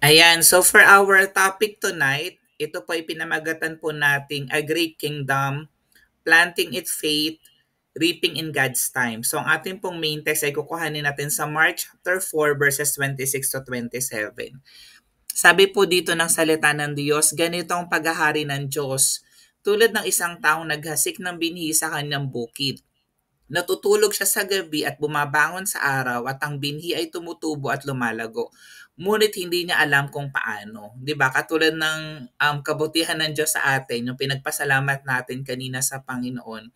Ayan, so for our topic tonight, ito po ay pinamagatan po nating A Great Kingdom, Planting Its Faith, Reaping in God's Time. So ang ating pong main text ay kukuhanin natin sa Mark chapter 4 verses 26 to 27. Sabi po dito ng salita ng Diyos, ganito ang paghahari ng Diyos, tulad ng isang taong naghasik ng binhi sa kanyang bukid. Natutulog siya sa gabi at bumabangon sa araw at ang binhi ay tumutubo at lumalago. Ngunit hindi niya alam kung paano. 'Di ba? Katulad ng kabutihan ng Diyos sa atin, yung pinagpasalamat natin kanina sa Panginoon.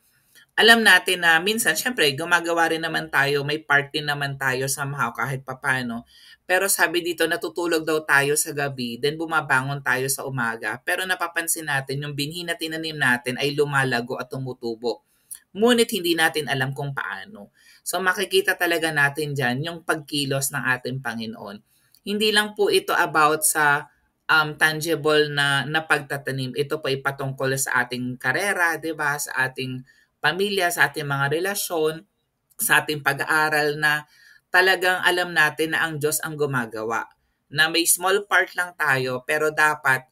Alam natin na minsan, syempre, gumagawa rin naman tayo, may part din naman tayo somehow kahit papano. Pero sabi dito, natutulog daw tayo sa gabi, then bumabangon tayo sa umaga. Pero napapansin natin, yung binhi na tinanim natin ay lumalago at tumutubo. Ngunit hindi natin alam kung paano. So makikita talaga natin dyan yung pagkilos ng ating Panginoon. Hindi lang po ito about sa tangible na pagtatanim. Ito po ay patungkol sa ating karera, 'di ba? Sa ating pamilya, sa ating mga relasyon, sa ating pag-aaral na talagang alam natin na ang Diyos ang gumagawa. Na may small part lang tayo pero dapat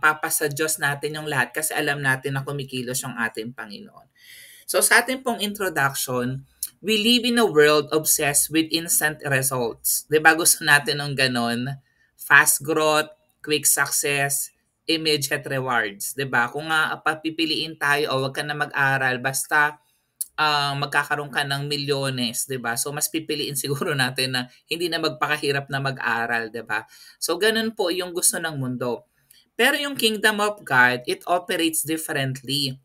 papasa Diyos natin yung lahat kasi alam natin na kumikilos yung ating Panginoon. So sa ating pong introduction, we live in a world obsessed with instant results. Di ba gusto natin ng ganon? Fast growth, quick success, immediate rewards. Di ba? Kung nga papipiliin tayo o wag ka na mag-aral, basta magkakaroon ka ng milyones, 'di ba? So mas pipiliin siguro natin na hindi na magpakahirap na mag-aral, 'di ba? So ganun po yung gusto ng mundo. Pero yung kingdom of God, it operates differently.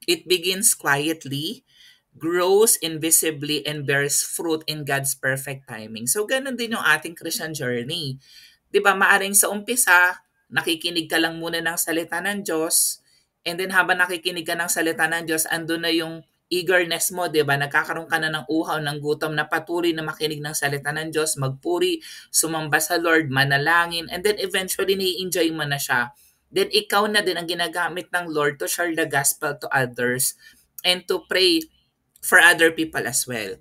It begins quietly, grows invisibly, and bears fruit in God's perfect timing. So ganun din yung ating Christian journey. 'Di ba? Maaring sa umpisa, nakikinig ka lang muna ng salita ng Diyos, and then habang nakikinig ka ng salita ng Diyos, andun na yung eagerness mo, 'di ba? Nagkakaroon ka na ng uhaw, ng gutom na patuloy na makinig ng salita ng Diyos, magpuri, sumamba sa Lord, manalangin, and then eventually nai-enjoy mo na siya. Then ikaw na din ang ginagamit ng Lord to share the gospel to others and to pray for other people as well.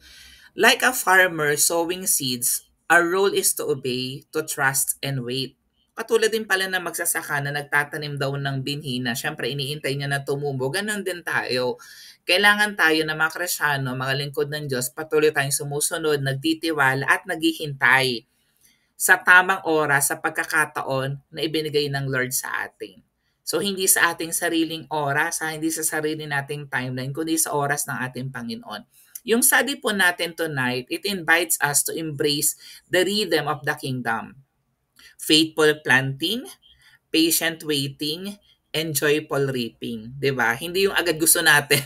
Like a farmer sowing seeds, our role is to obey, to trust, and wait. Katulad din pala ng magsasaka na nagtatanim daw ng binhi na syempre iniintay niya na tumubo, ganun din tayo. Kailangan tayo na mga Kristyano, mga lingkod ng Diyos, patuloy tayong sumusunod, nagtitiwala at naghihintay sa tamang oras, sa pagkakataon na ibinigay ng Lord sa atin. So hindi sa ating sariling oras, hindi sa sarili nating timeline, kundi sa oras ng ating Panginoon. Yung study po natin tonight, it invites us to embrace the rhythm of the kingdom. Faithful planting, patient waiting, and joyful reaping. 'Di ba? Hindi yung agad gusto natin.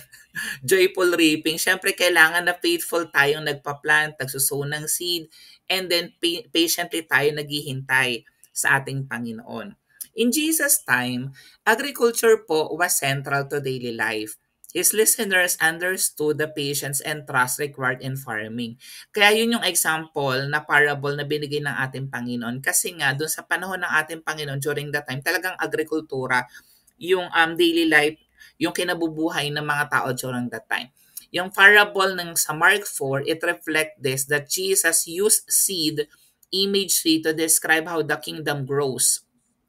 Joyful reaping. Siyempre, kailangan na faithful tayong nagpa-plant, nagsusow ng seed, and then patiently tayo naghihintay sa ating Panginoon. In Jesus' time, agriculture po was central to daily life. His listeners understood the patience and trust required in farming. Kaya yun yung example na parable na binigay ng ating Panginoon. Kasi nga, doon sa panahon ng ating Panginoon during that time, talagang agrikultura, yung daily life, yung kinabubuhay ng mga tao during that time. Yung parable ng sa Mark 4, it reflects this, that Jesus used seed imagery to describe how the kingdom grows,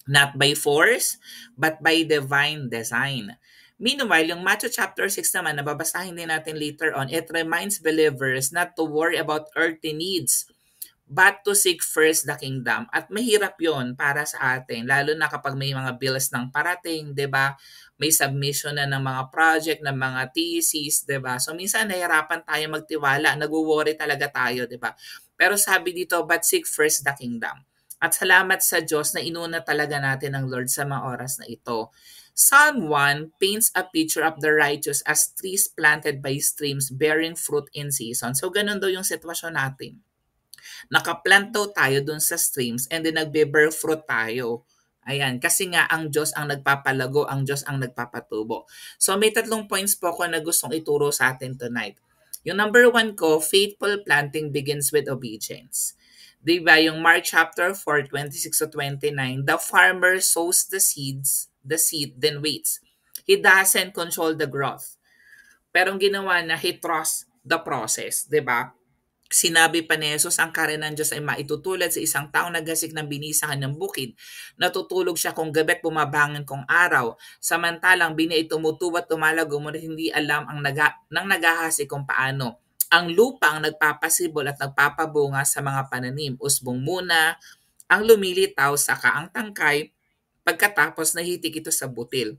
not by force, but by divine design. Meanwhile, yung Matthew chapter 6 naman, nababasahin din natin later on, it reminds believers not to worry about earthly needs, but to seek first the kingdom. At mahirap yon para sa atin, lalo na kapag may mga bills ng parating, 'di ba? May submission na ng mga project, ng mga thesis, 'di ba? So minsan nahihirapan tayo magtiwala, nagwo-worry talaga tayo, 'di ba? Pero sabi dito, but seek first the kingdom. At salamat sa Diyos na inuna talaga natin ng Lord sa mga oras na ito. Psalm 1 paints a picture of the righteous as trees planted by streams bearing fruit in season. So ganun daw yung sitwasyon natin. Nakaplant daw tayo dun sa streams and then nagbe-bear fruit tayo. Ayan, kasi nga ang Diyos ang nagpapalago, ang Diyos ang nagpapatubo. So may tatlong points po ako na gustong ituro sa atin tonight. Yung number 1 ko, faithful planting begins with obedience. Diba, yung Mark chapter 4, 26 to 29, the farmer sows the seed, then waits. He doesn't control the growth. Pero ang ginawa na, he trusts the process, 'di ba? Sinabi pa ni Jesus, ang kare ng Diyos ay maitutulad sa isang taong nagasik ng binisa kanyang bukid. Natutulog siya kung gabi at bumabangon kung araw. Samantalang bini ay tumutubo at tumalago ngunit hindi alam ng naghahasi kung paano. Ang lupa ang nagpapasibol at nagpapabunga sa mga pananim. Usbong muna ang lumilitaw, saka ang tangkay, pagkatapos nahitik ito sa butil.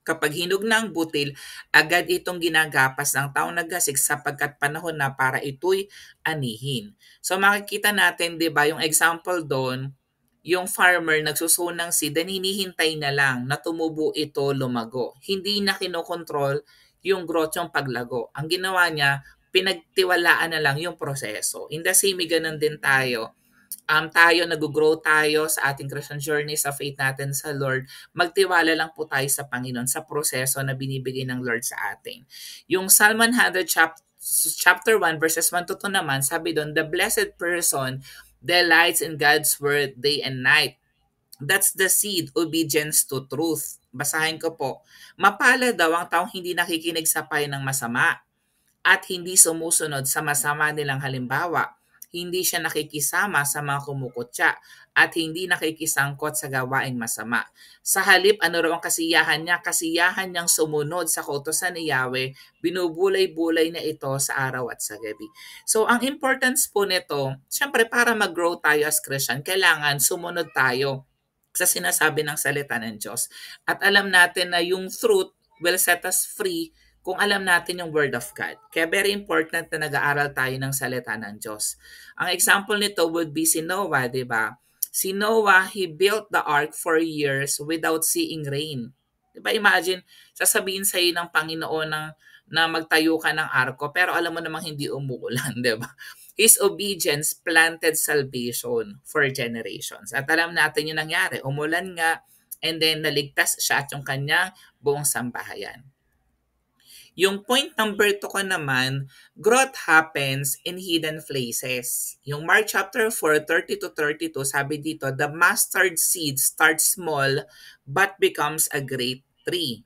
Kapag hinog na ang butil, agad itong ginagapas ng taong naggasik sapagkat panahon na para ito'y anihin. So makikita natin, 'di ba, yung example doon, yung farmer nagsuso ng seed, then hinihintay na lang na tumubo ito, lumago. Hindi na kinokontrol yung growth, yung paglago. Ang ginawa niya, pinagtiwalaan na lang yung proseso. In the same, ganun din tayo. Tayo, nag-grow tayo sa ating Christian journey, sa faith natin sa Lord, magtiwala lang po tayo sa Panginoon, sa proseso na binibigay ng Lord sa atin. Yung Psalm 100 chapter 1 verses 1 to 2 naman, sabi doon, the blessed person delights in God's word day and night. That's the seed, obedience to truth. Basahin ko po. Mapalad daw ang taong hindi nakikinig sa payo ng masama at hindi sumusunod sa masama nilang halimbawa. Hindi siya nakikisama sa mga kumukutya at hindi nakikisangkot sa gawaing masama. Sa halip, ano raw ang kasiyahan niya? Kasiyahan niyang sumunod sa kautosan ni Yahweh, binubulay-bulay na ito sa araw at sa gabi. So, ang importance po nito, syempre para mag-grow tayo as Christian, kailangan sumunod tayo sa sinasabi ng salita ng Diyos. At alam natin na yung truth will set us free kung alam natin yung Word of God. Kaya very important na nag-aaral tayo ng salita ng Diyos. Ang example nito would be si Noah, di ba? Si Noah, he built the ark for years without seeing rain. Di ba, imagine, sasabihin sa iyo ng Panginoon na magtayo ka ng arko, pero alam mo namang hindi umuulan, di ba? His obedience planted salvation for generations. At alam natin yung nangyari. Umulan nga, and then naligtas siya at yung kanyang buong sambahayan. Yung point number 2 ko naman, growth happens in hidden places. Yung Mark chapter 4, 30-32, sabi dito, the mustard seed starts small but becomes a great tree.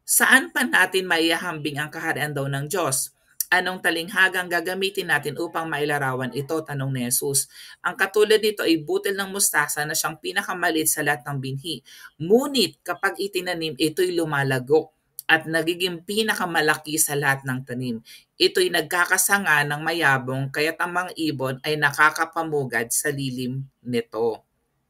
Saan pa natin maihahambing ang kaharian daw ng Diyos? Anong talinghagang gagamitin natin upang mailarawan ito? Tanong ni Jesus. Ang katulad nito ay butil ng mustasa na siyang pinakamalit sa lahat ng binhi. Ngunit kapag itinanim, ito'y lumalago at nagiging pinakamalaki sa lahat ng tanim. Ito'y nagkakasanga ng mayabong kaya't ang mga ibon ay nakakapamugad sa lilim nito.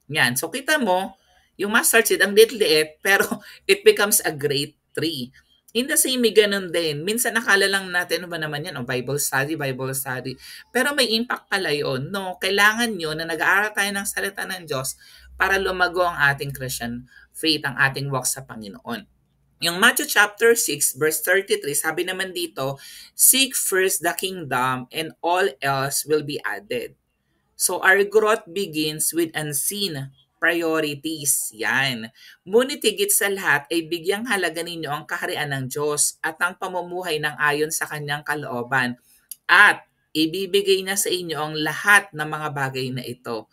Yan. So kita mo, yung mustard seed, ang liit-liit, pero it becomes a great tree. In the same, ganun din. Minsan nakala lang natin, ano ba naman yan? Bible study, Bible study. Pero may impact pala yun. No, kailangan yun na nag-aaral tayo ng salita ng Diyos para lumago ang ating Christian faith, ang ating walk sa Panginoon. Yung Matthew chapter 6 verse 33, sabi naman dito, seek first the kingdom and all else will be added. So our growth begins with unseen priorities. Yan. Ngunit higit sa lahat ay bigyang halaga ninyo ang kaharian ng Diyos at ang pamumuhay ng ayon sa kanyang kalooban. At ibibigay na sa inyo ang lahat ng mga bagay na ito.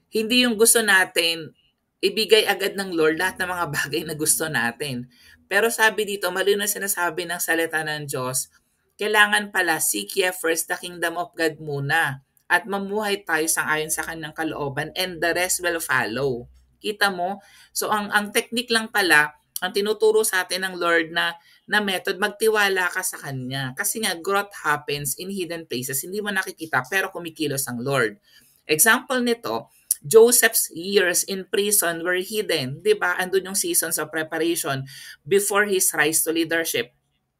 Hindi yung gusto natin, ibigay agad ng Lord lahat ng mga bagay na gusto natin. Pero sabi dito, malinaw sinasabi ng salita ng Diyos, kailangan pala seek ye first the kingdom of God muna at mamuhay tayo ayon sa kanyang kalooban and the rest will follow. Kita mo? So ang technique lang pala, ang tinuturo sa atin ng Lord na method, magtiwala ka sa Kanya. Kasi nga, growth happens in hidden places. Hindi mo nakikita, pero kumikilos ang Lord. Example nito, Joseph's years in prison were hidden. Diba? Andun yung seasons of preparation before his rise to leadership.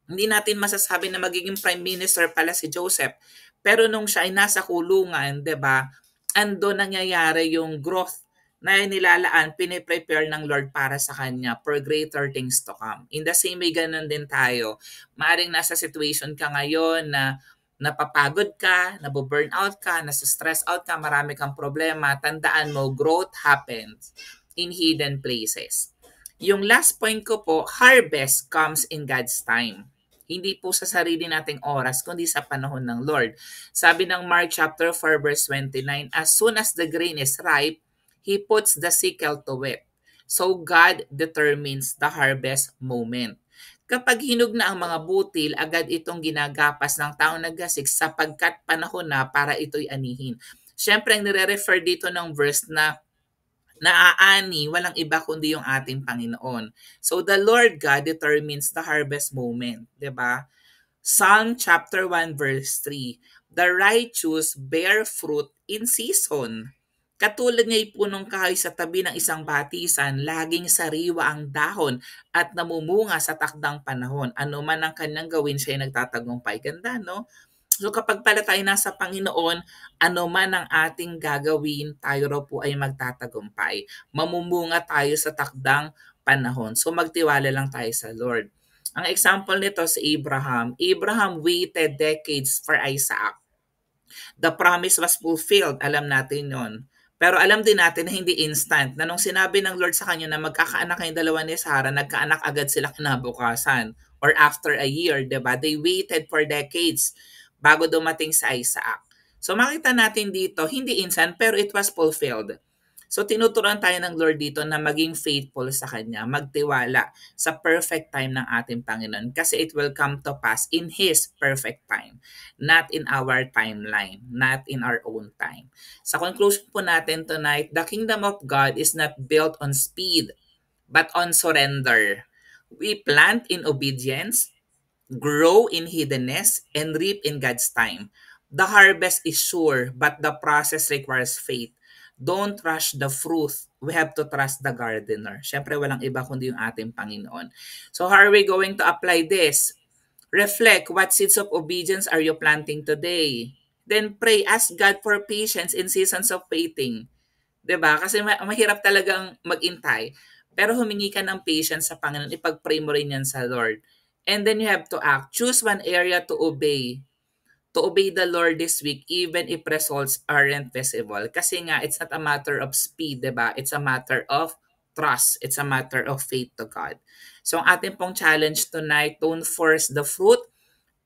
Hindi natin masasabi na magiging prime minister pala si Joseph. Pero nung siya ay nasa kulungan, 'di ba? Ando nangyayari yung growth na nilalaan, piniprepare ng Lord para sa kanya for greater things to come. In the same way, ganun din tayo. Maaring nasa situation ka ngayon na napapagod ka, nabu-burn out ka, nasa-stress out ka, marami kang problema, tandaan mo, growth happens in hidden places. Yung last point ko po, harvest comes in God's time. Hindi po sa sarili nating oras, kundi sa panahon ng Lord. Sabi ng Mark chapter 4 verse 29, as soon as the grain is ripe, He puts the sickle to it. So God determines the harvest moment. Kapag hinog na ang mga butil, agad itong ginagapas ng taong naggasik sapagkat panahon na para ito'y anihin. Siyempre, ang nire-refer dito ng verse na naaani, walang iba kundi yung ating Panginoon. So the Lord God determines the harvest moment, 'di ba? Psalm chapter 1 verse 3. The righteous bear fruit in season. Katulad nga'y punong kahoy sa tabi ng isang batisan, laging sariwa ang dahon at namumunga sa takdang panahon. Ano man ang kanyang gawin, siya ay nagtatagumpay. Ganda, no? So kapag pala tayo nasa Panginoon, ano man ang ating gagawin, tayo raw po ay magtatagumpay. Mamumunga tayo sa takdang panahon. So magtiwala lang tayo sa Lord. Ang example nito si Abraham. Abraham waited decades for Isaac. The promise was fulfilled. Alam natin yon. Pero alam din natin na hindi instant. Na nung sinabi ng Lord sa kanya na magkakaanak kayong dalawa ni Sarah, nagkaanak agad sila kinabukasan. Or after a year, diba? They waited for decades bago dumating sa Isaac. So makita natin dito, hindi instant pero it was fulfilled. So tinuturuan tayo ng Lord dito na maging faithful sa Kanya, magtiwala sa perfect time ng ating Panginoon kasi it will come to pass in His perfect time, not in our timeline, not in our own time. Sa conclusion po natin tonight, the kingdom of God is not built on speed, but on surrender. We plant in obedience, grow in hiddenness, and reap in God's time. The harvest is sure, but the process requires faith. Don't rush the fruit. We have to trust the gardener. Siyempre, walang iba kundi yung ating Panginoon. So how are we going to apply this? Reflect, what seeds of obedience are you planting today? Then pray, ask God for patience in seasons of waiting. 'Di ba? Kasi mahirap talagang mag-intay. Pero humingi ka ng patience sa Panginoon, ipag-pray mo rin yan sa Lord. And then you have to act. Choose one area to obey. To obey the Lord this week even if results aren't visible. Kasi nga, it's not a matter of speed, 'di ba? It's a matter of trust. It's a matter of faith to God. So ang ating pong challenge tonight, don't force the fruit,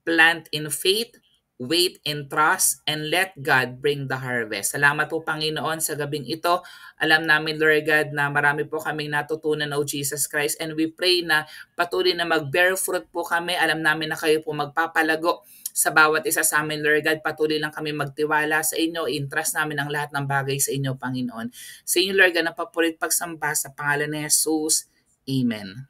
plant in faith, wait in trust, and let God bring the harvest. Salamat po Panginoon sa gabing ito. Alam namin Lord God na marami po kaming natutunan o Jesus Christ and we pray na patuloy na mag-bear fruit po kami. Alam namin na kayo po magpapalago sa bawat isa sa amin, Lord God. Patuloy lang kami magtiwala sa inyo. Entrust namin ang lahat ng bagay sa inyo, Panginoon. Sa inyo, Lord God, na papulit pagsamba sa pangalan ni Jesus. Amen.